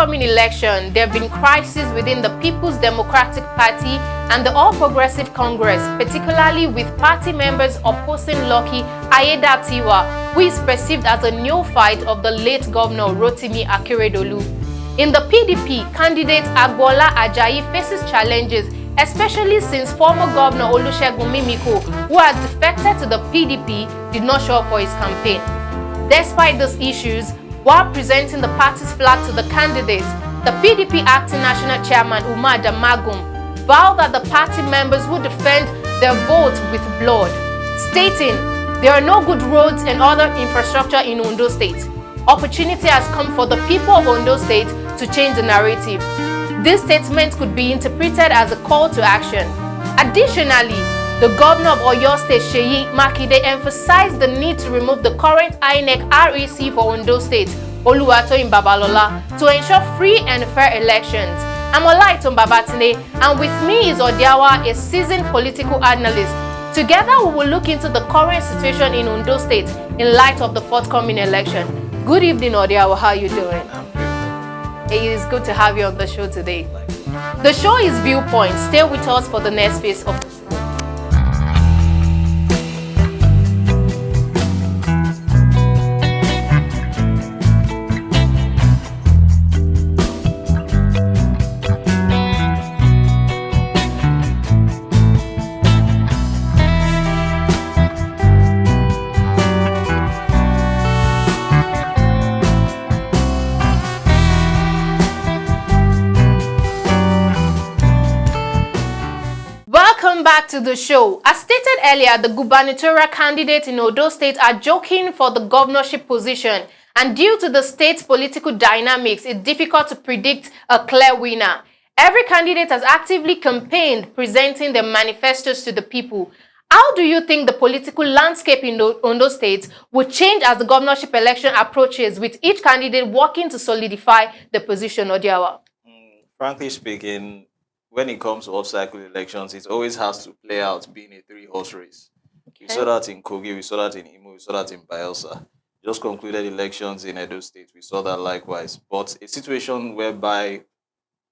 forthcoming election, there have been crises within the People's Democratic Party and the All Progressive Congress, particularly with party members opposing Lucky Ayedatiwa, who is perceived as a neophyte of the late Governor Oluwarotimi Akeredolu. In the PDP, candidate Agboola Ajayi faces challenges, especially since former Governor Olusegun Mimiko, who had defected to the PDP, did not show up for his campaign. Despite these issues, while presenting the party's flag to the candidates, the PDP acting national chairman Umar Damagun vowed that the party members would defend their vote with blood, stating, "There are no good roads and other infrastructure in Ondo State. Opportunity has come for the people of Ondo State to change the narrative." This statement could be interpreted as a call to action. Additionally, the governor of Ondo State, Seyi Makinde, emphasized the need to remove the current INEC REC for Ondo State, Oluwarotimi Babalola, to ensure free and fair elections. I'm Olaiton Babatine, and with me is Odiawa, a seasoned political analyst. Together, we will look into the current situation in Ondo State in light of the forthcoming election. Good evening, Odiawa. How are you doing? It is good to have you on the show today. The show is Viewpoint. Stay with us for the next phase of the show. Welcome back to the show. As stated earlier, the gubernatorial candidates in Ondo State are jockeying for the governorship position, and due to the state's political dynamics, it's difficult to predict a clear winner. Every candidate has actively campaigned, presenting their manifestos to the people. How do you think the political landscape in Ondo State will change as the governorship election approaches, with each candidate working to solidify the position, Odiawa? Frankly speaking, when it comes to off-cycle elections, it always has to play out being a three-horse race. Okay. We saw that in Kogi, we saw that in Imo, we saw that in Bayelsa. Just concluded elections in Edo State, we saw that likewise. But a situation whereby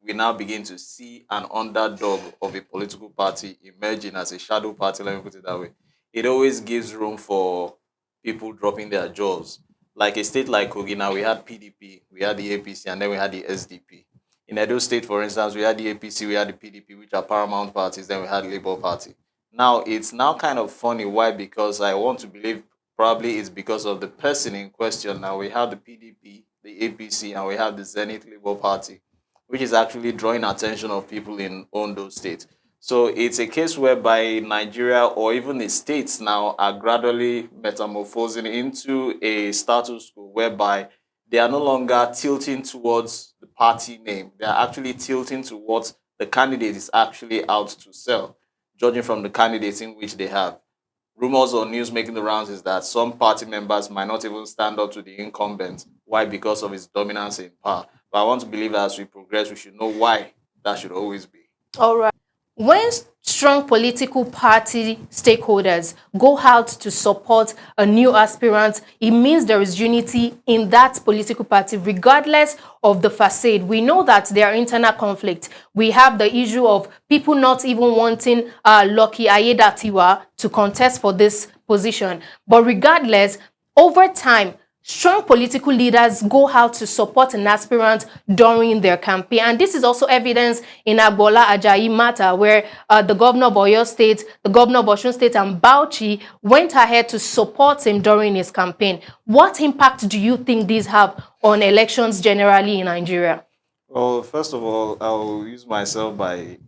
we now begin to see an underdog of a political party emerging as a shadow party, let me put it that way, it always gives room for people dropping their jaws. Like a state like Kogi, now we had PDP, we had the APC, and then we had the SDP. In Edo State, for instance, we had the APC, we had the PDP, which are paramount parties, then we had Labour Party. Now, it's now kind of funny. Why? Because I want to believe probably it's because of the person in question. Now, we have the PDP, the APC, and we have the Zenith Labour Party, which is actually drawing attention of people in Ondo State. So it's a case whereby Nigeria or even the states now are gradually metamorphosing into a status quo whereby they are no longer tilting towards the party name. They are actually tilting towards the candidate is actually out to sell, judging from the candidates in which they have. Rumors or news making the rounds is that some party members might not even stand up to the incumbent. Why? Because of his dominance in power. But I want to believe that as we progress, we should know why that should always be. All right. When strong political party stakeholders go out to support a new aspirant, it means there is unity in that political party, regardless of the facade. We know that there are internal conflicts. We have the issue of people not even wanting Lucky Ayedatiwa to contest for this position. But regardless, over time, strong political leaders go out to support an aspirant during their campaign. And this is also evidence in Agboola Ajayi matter, where the governor of Oyo State, the governor of Osun State, and Bauchi went ahead to support him during his campaign. What impact do you think these have on elections generally in Nigeria? Well, first of all, I'll use myself by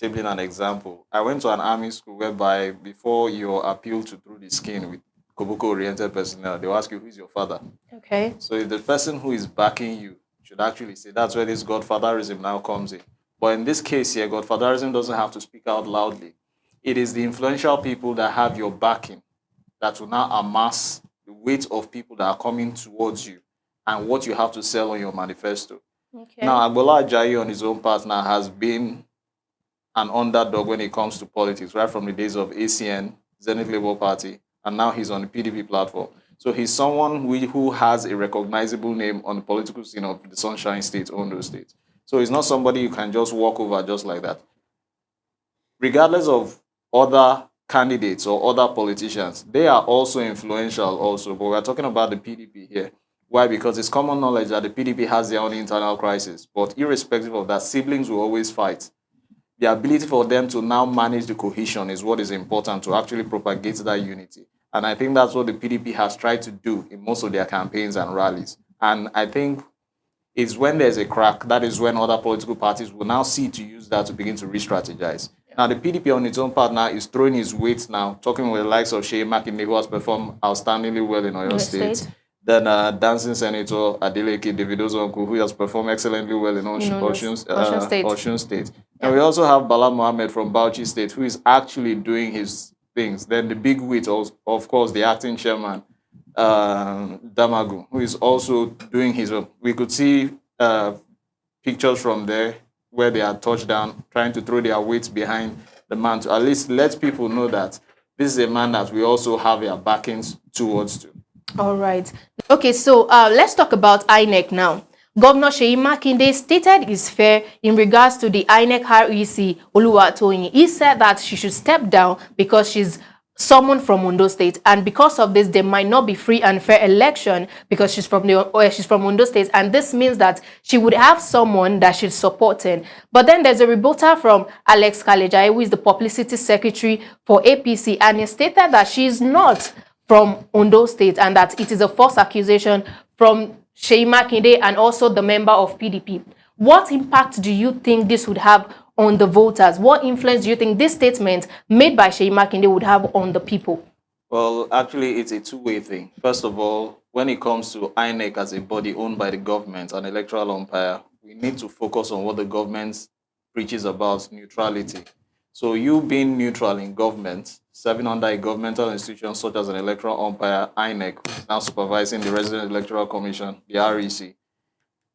tabling an example. I went to an army school whereby before you're appealed to through the skin with Koboko-oriented personnel, they'll ask you, who's your father? Okay. So the person who is backing you should actually say, that's where this godfatherism now comes in. But in this case here, godfatherism doesn't have to speak out loudly. It is the influential people that have your backing that will now amass the weight of people that are coming towards you and what you have to sell on your manifesto. Okay. Now, Agboola Ajayi on his own part now has been an underdog when it comes to politics, right from the days of ACN, Zenith Labour Party, and now he's on the PDP platform. So he's someone who has a recognizable name on the political scene of the Sunshine State, Ondo State. So he's not somebody you can just walk over just like that. Regardless of other candidates or other politicians, they are also influential also, but we're talking about the PDP here. Why? Because it's common knowledge that the PDP has their own internal crisis, but irrespective of that, siblings will always fight. The ability for them to now manage the cohesion is what is important to actually propagate that unity. And I think that's what the PDP has tried to do in most of their campaigns and rallies. And I think it's when there's a crack, that is when other political parties will now see to use that to begin to re-strategize. Now, the PDP on its own part now is throwing its weight now, talking with the likes of Oyemekun, who has performed outstandingly well in Ondo State. Then dancing Senator Adeleke Davido's uncle, who has performed excellently well in Osun State. And we also have Bala Mohammed from Bauchi State, who is actually doing his things. Then the big wit, of course, the acting chairman, Damagun, who is also doing his own. We could see pictures from there where they are touched down, trying to throw their weight behind the man to at least let people know that this is a man that we also have our backings towards to. All right. Okay, so let's talk about INEC now. Governor Seyi Makinde stated his fear in regards to the INEC REC Oluwarotimi. He said that she should step down because she's someone from Ondo State, and because of this, there might not be free and fair election because she's from Ondo State, and this means that she would have someone that she's supporting. But then there's a rebuttal from Alhaji Ajayi, who is the publicity secretary for APC, and he stated that she is not from Ondo State and that it is a false accusation from Seyi Makinde and also the member of PDP. What impact do you think this would have on the voters? What influence do you think this statement made by Seyi Makinde would have on the people? Well, actually, it's a two-way thing. First of all, when it comes to INEC as a body owned by the government, an electoral umpire, we need to focus on what the government preaches about: neutrality. So you being neutral in government, serving under a governmental institution such as an electoral umpire, INEC, now supervising the Resident Electoral Commission, the REC,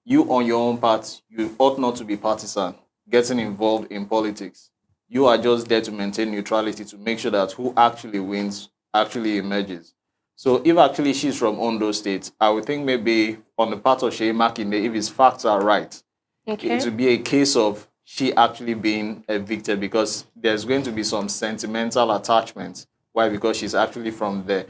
you on your own part, you ought not to be partisan, getting involved in politics. You are just there to maintain neutrality, to make sure that who actually wins actually emerges. So if actually she's from Ondo State, I would think maybe on the part of Seyi Makinde, if his facts are right, it would be a case of she actually being evicted because there's going to be some sentimental attachment. Why? Because she's actually from there.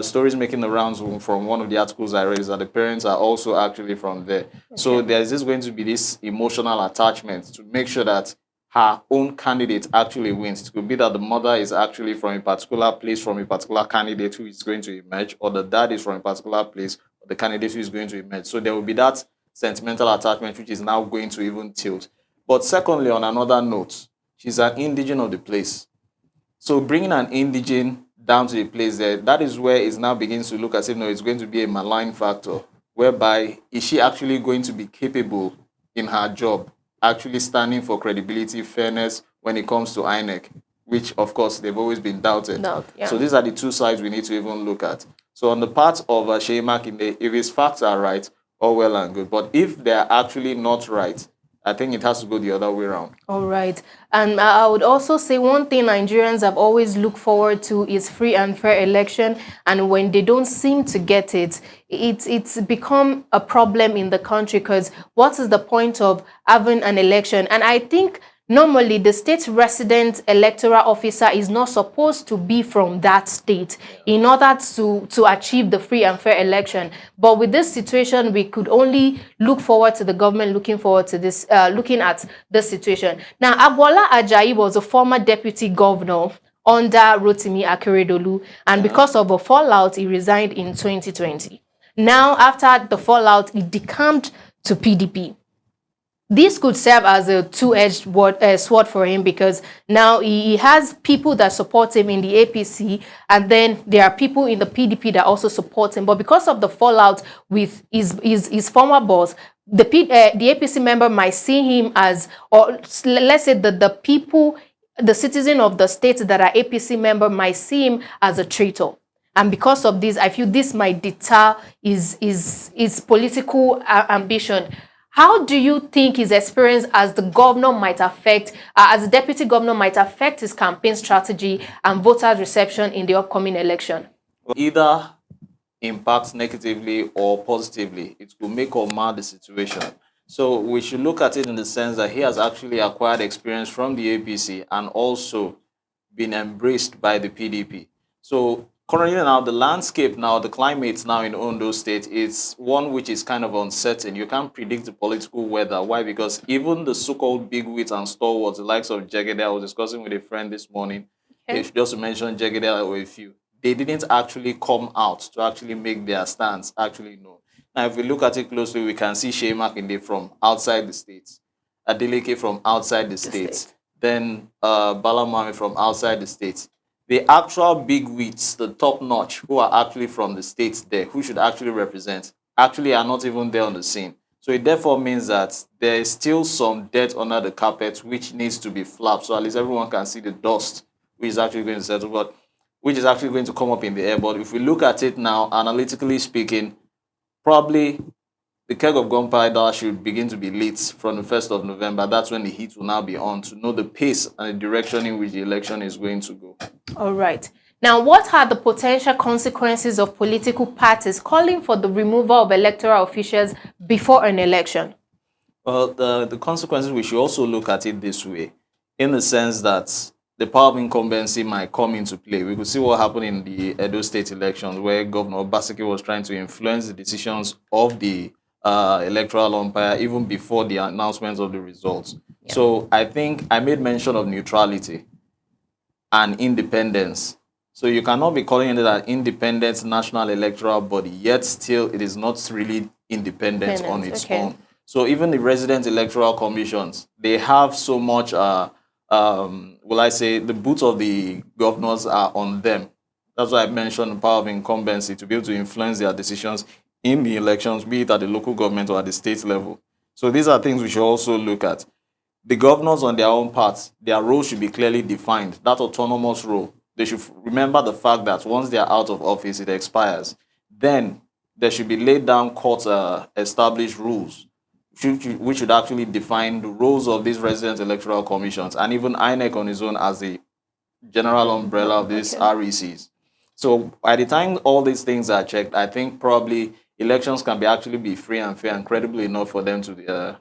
Stories making the rounds from one of the articles I read is that the parents are also actually from there. Okay. So there's just going to be this emotional attachment to make sure that her own candidate actually wins. It could be that the mother is actually from a particular place, from a particular candidate who is going to emerge, or the dad is from a particular place, or the candidate who is going to emerge. So there will be that sentimental attachment, which is now going to even tilt. But secondly, on another note, she's an indigene of the place. So bringing an indigene down to the place there, that is where it now begins to look as if, no, it's going to be a malign factor, whereby is she actually going to be capable in her job, actually standing for credibility, fairness when it comes to INEC, which, of course, they've always been doubted. So these are the two sides we need to even look at. So on the part of Seyi Makinde, if his facts are right, all well and good. But if they're actually not right, I think it has to go the other way around. All right. And I would also say one thing Nigerians have always looked forward to is free and fair election. And when they don't seem to get it, it's become a problem in the country, because what is the point of having an election? And I think normally the state resident electoral officer is not supposed to be from that state in order to achieve the free and fair election. But with this situation, we could only look forward to the government looking forward to this, looking at the situation. Now, Agboola Ajayi was a former deputy governor under Oluwarotimi Akeredolu, and because of a fallout, he resigned in 2020. Now, after the fallout, he decamped to PDP. This could serve as a two-edged sword for him, because now he has people that support him in the APC, and then there are people in the PDP that also support him. But because of the fallout with his former boss, the APC member might see him as, or let's say the people, the citizen of the state that are APC member might see him as a traitor. And because of this, I feel this might deter his political ambition. How do you think his experience as the governor might affect, as a deputy governor might affect his campaign strategy and voters' reception in the upcoming election? Either impact negatively or positively. It could make or mar the situation. So we should look at it in the sense that he has actually acquired experience from the APC and also been embraced by the PDP. So currently now the landscape now, the climate now in Ondo State is one which is kind of uncertain. You can't predict the political weather. Why? Because even the so-called big wits and stalwarts, the likes of Jegede, I was discussing with a friend this morning, Okay. just to mention Jegede or a few, they didn't actually come out to actually make their stance actually known. Now, if we look at it closely, we can see Shea Makinde from outside the states, Adeleke from outside the The states, state. then Bala Mohammed from outside the states. The actual big wits, the top notch, who are actually from the states there, who should actually represent, actually are not even there on the scene. So it therefore means that there is still some dirt under the carpet which needs to be flapped, so at least everyone can see the dust which is actually going to settle, but which is actually going to come up in the air. But if we look at it now, analytically speaking, probably the keg of gunpowder should begin to be lit from the 1st of November. That's when the heat will now be on to know the pace and the direction in which the election is going to go. All right. Now, what are the potential consequences of political parties calling for the removal of electoral officials before an election? Well, the consequences, we should also look at it this way, in the sense that the power of incumbency might come into play. We could see what happened in the Edo State elections, where Governor Obaseki was trying to influence the decisions of the electoral umpire even before the announcement of the results. Yeah. So I think I made mention of neutrality and independence. So you cannot be calling it an independent national electoral body, yet still it is not really independent on its Okay. own. So even the resident electoral commissions, they have so much, will I say, the boots of the governors are on them. That's why I mentioned the power of incumbency to be able to influence their decisions in the elections, be it at the local government or at the state level. So these are things we should also look at. The governors on their own part, their role should be clearly defined, that autonomous role. They should remember the fact that once they are out of office, it expires. Then there should be laid down court established rules which should actually define the roles of these resident electoral commissions and even INEC on its own as the general umbrella of these Okay. RECs. So by the time all these things are checked, I think probably elections can be actually be free and fair and credible enough for them to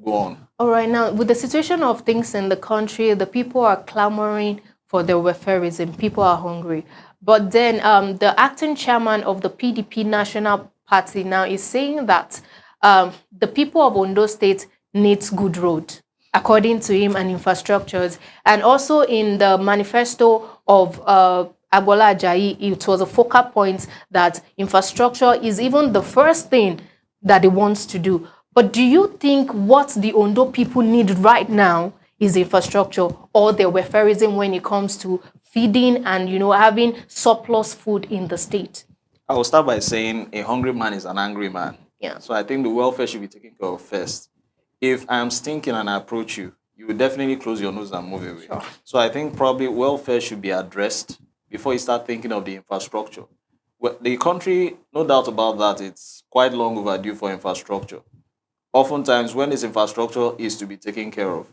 go on. All right. Now, with the situation of things in the country, the people are clamoring for the welfareism. People are hungry. But then the acting chairman of the PDP National Party now is saying that the people of Ondo State needs good road, according to him, and infrastructures. And also in the manifesto of Agboola Ajayi, it was a focal point that infrastructure is even the first thing that he wants to do. But do you think what the Ondo people need right now is infrastructure or the welfareism when it comes to feeding and, having surplus food in the state? I will start by saying a hungry man is an angry man. Yeah. So I think the welfare should be taken care of first. If I am stinking and I approach you, you will definitely close your nose and move away. Sure. So I think probably welfare should be addressed before you start thinking of the infrastructure. Well, the country, no doubt about that, it's quite long overdue for infrastructure. Oftentimes, when this infrastructure is to be taken care of,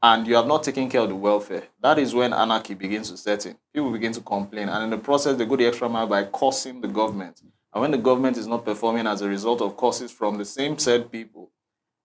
and you have not taken care of the welfare, that is when anarchy begins to set in. People begin to complain, and in the process, they go the extra mile by cursing the government. And when the government is not performing as a result of curses from the same said people,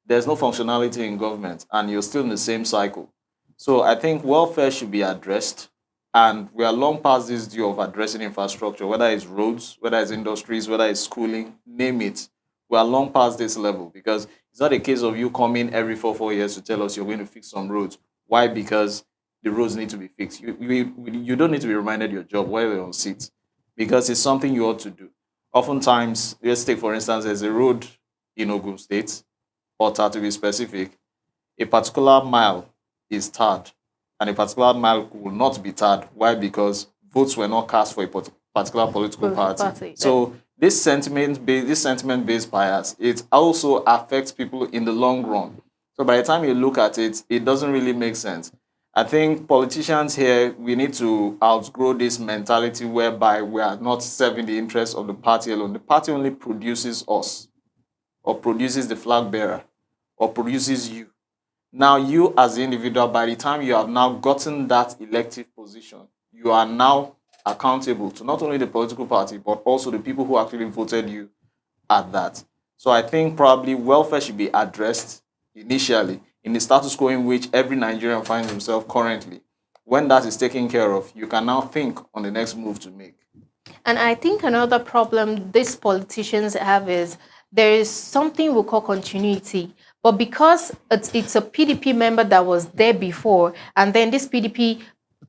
there's no functionality in government, and you're still in the same cycle. So I think welfare should be addressed, and we are long past this due of addressing infrastructure, whether it's roads, whether it's industries, whether it's schooling, name it. We are long past this level because it's not a case of you coming every 4 years to tell us you're going to fix some roads. Why? Because the roads need to be fixed. You don't need to be reminded your job while you're on seat because it's something you ought to do. Oftentimes, let's take for instance, there's a road in Ogun State, or to be specific, a particular mile is tarred and a particular mile will not be tarred. Why? Because votes were not cast for a particular political party. So this sentiment-based bias, it also affects people in the long run. So by the time you look at it, it doesn't really make sense. I think politicians here, we need to outgrow this mentality whereby we are not serving the interests of the party alone. The party only produces us, or produces the flag bearer, or produces you. Now you as the individual, by the time you have now gotten that elective position, you are now accountable to not only the political party, but also the people who actually voted you at that. So I think probably welfare should be addressed initially in the status quo in which every Nigerian finds himself currently. When that is taken care of, you can now think on the next move to make. And I think another problem these politicians have is there is something we call continuity. But because it's a PDP member that was there before, and then this PDP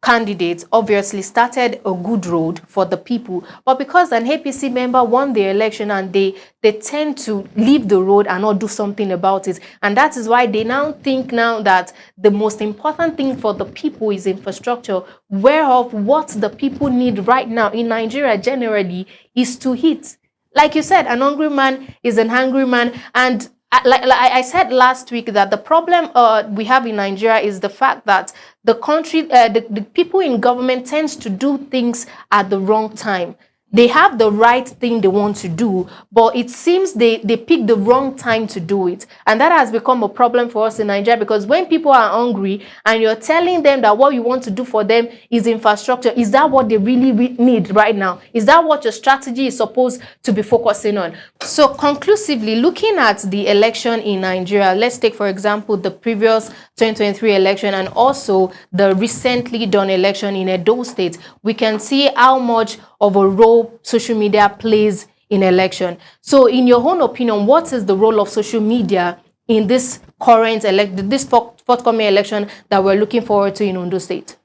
candidate obviously started a good road for the people, but because an APC member won the election and they tend to leave the road and not do something about it, and that is why they now think now that the most important thing for the people is infrastructure, whereof what the people need right now in Nigeria generally is to eat. Like you said, an hungry man is an hungry man. And like I said last week, that the problem we have in Nigeria is the fact that the country, the people in government tends to do things at the wrong time. They have the right thing they want to do, but it seems they pick the wrong time to do it. And that has become a problem for us in Nigeria, because when people are hungry and you're telling them that what you want to do for them is infrastructure, is that what they really need right now? Is that what your strategy is supposed to be focusing on? So conclusively, looking at the election in Nigeria, let's take, for example, the previous 2023 election and also the recently done election in Ondo State, we can see how much of a role social media plays in election. So in your own opinion, what is the role of social media in this current forthcoming election that we're looking forward to in Ondo State?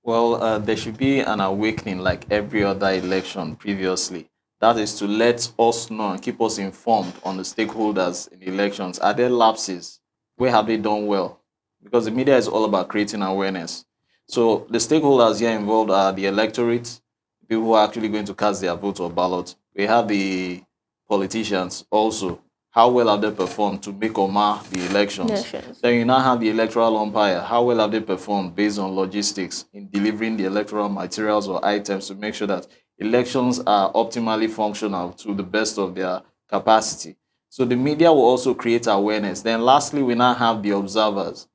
Well, there should be an awakening like every other election previously. That is to let us know and keep us informed on the stakeholders in the elections. Are there lapses? Where have they done well? Because the media is all about creating awareness. So the stakeholders here involved are the electorate, people who are actually going to cast their vote or ballot. We have the politicians also. How well have they performed to make or mar the elections? Yes. Then you now have the electoral umpire. How well have they performed based on logistics in delivering the electoral materials or items to make sure that elections are optimally functional to the best of their capacity? So the media will also create awareness. Then lastly, we now have the observers.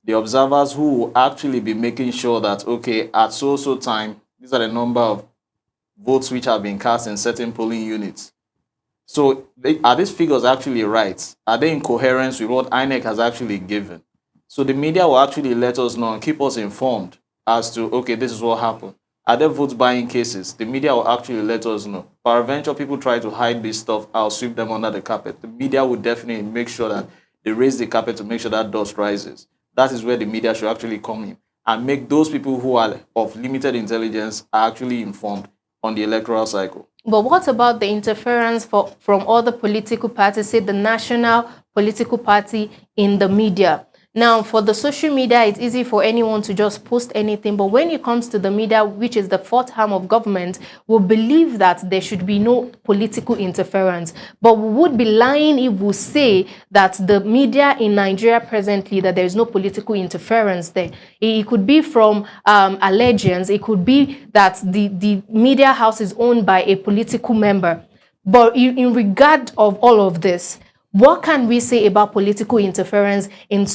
The observers who will actually be making sure that, okay, at so time, these are the number of votes which have been cast in certain polling units. So are these figures actually right? Are they in coherence with what INEC has actually given? So the media will actually let us know and keep us informed as to, okay, this is what happened. Are there vote buying cases? The media will actually let us know. Peradventure, people try to hide this stuff out, sweep them under the carpet. The media will definitely make sure that they raise the carpet to make sure that dust rises. That is where the media should actually come in and make those people who are of limited intelligence are actually informed on the electoral cycle. But what about the interference from other political parties, say the national political party in the media? Now, for the social media, it's easy for anyone to just post anything. But when it comes to the media, which is the fourth arm of government, we believe that there should be no political interference. But we would be lying if we say that the media in Nigeria presently, that there is no political interference there. It could be from allegiance. It could be that the media house is owned by a political member. But in regard of all of this, what can we say about political interference in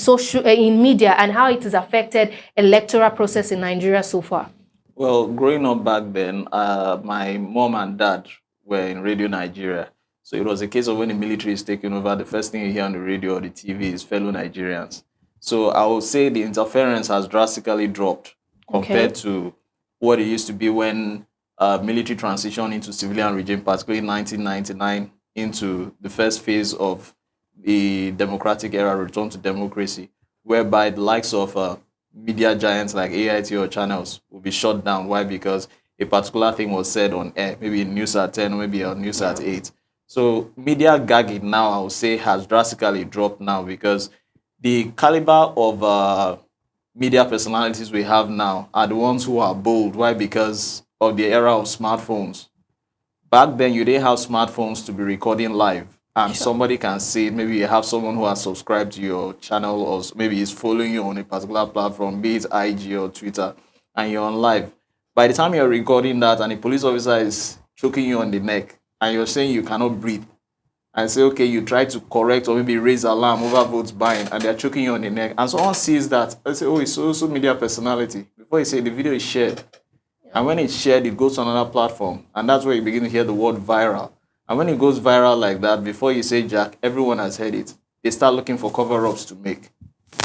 in media and how it has affected electoral process in Nigeria so far? Well, growing up back then, my mom and dad were in Radio Nigeria. So it was a case of when the military is taking over, the first thing you hear on the radio or the TV is fellow Nigerians. So I would say the interference has drastically dropped compared to what it used to be when military transitioned into civilian regime, particularly in 1999, into the first phase of the democratic era, return to democracy, whereby the likes of media giants like AIT or channels will be shut down. Why? Because a particular thing was said on air, maybe in News at 10, maybe on News at 8. So media gagging now, I would say, has drastically dropped now because the caliber of media personalities we have now are the ones who are bold. Why? Because of the era of smartphones. Back then, you didn't have smartphones to be recording live. And somebody can see it. Maybe you have someone who has subscribed to your channel or maybe is following you on a particular platform, be it IG or Twitter, and you're on live. By the time you're recording that and a police officer is choking you on the neck and you're saying you cannot breathe, and say, okay, you try to correct or maybe raise alarm over votes buying and they're choking you on the neck, and someone sees that, they say, oh, it's social media personality. Before you say the video is shared. And when it's shared, it goes to another platform. And that's where you begin to hear the word viral. And when it goes viral like that, before you say Jack, everyone has heard it. They start looking for cover-ups to make.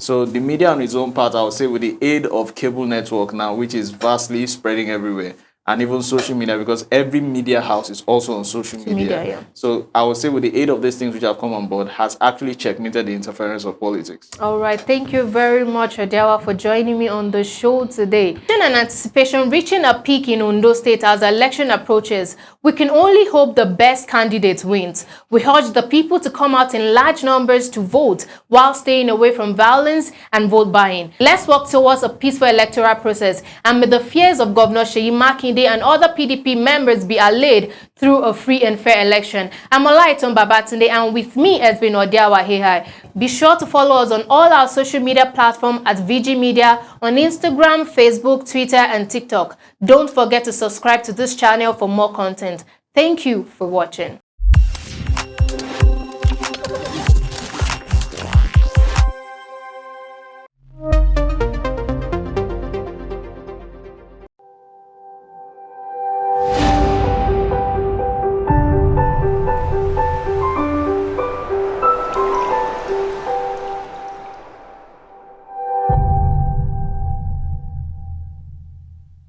So the media on its own part, I would say with the aid of cable network now, which is vastly spreading everywhere, and even social media, because every media house is also on social media. Yeah. So I would say with the aid of these things which have come on board, has actually checkmated the interference of politics. All right, thank you very much, Odiawa, for joining me on the show today. In an anticipation reaching a peak in Ondo State as election approaches, we can only hope the best candidate wins. We urge the people to come out in large numbers to vote while staying away from violence and vote buying. Let's work towards a peaceful electoral process, and may the fears of Governor Seyi Makinde and other PDP members be allayed through a free and fair election. I'm Olaiton Babatunde, and with me has been Odiawa Hehai. Be sure to follow us on all our social media platforms at VG Media on Instagram, Facebook, Twitter, and TikTok. Don't forget to subscribe to this channel for more content. Thank you for watching.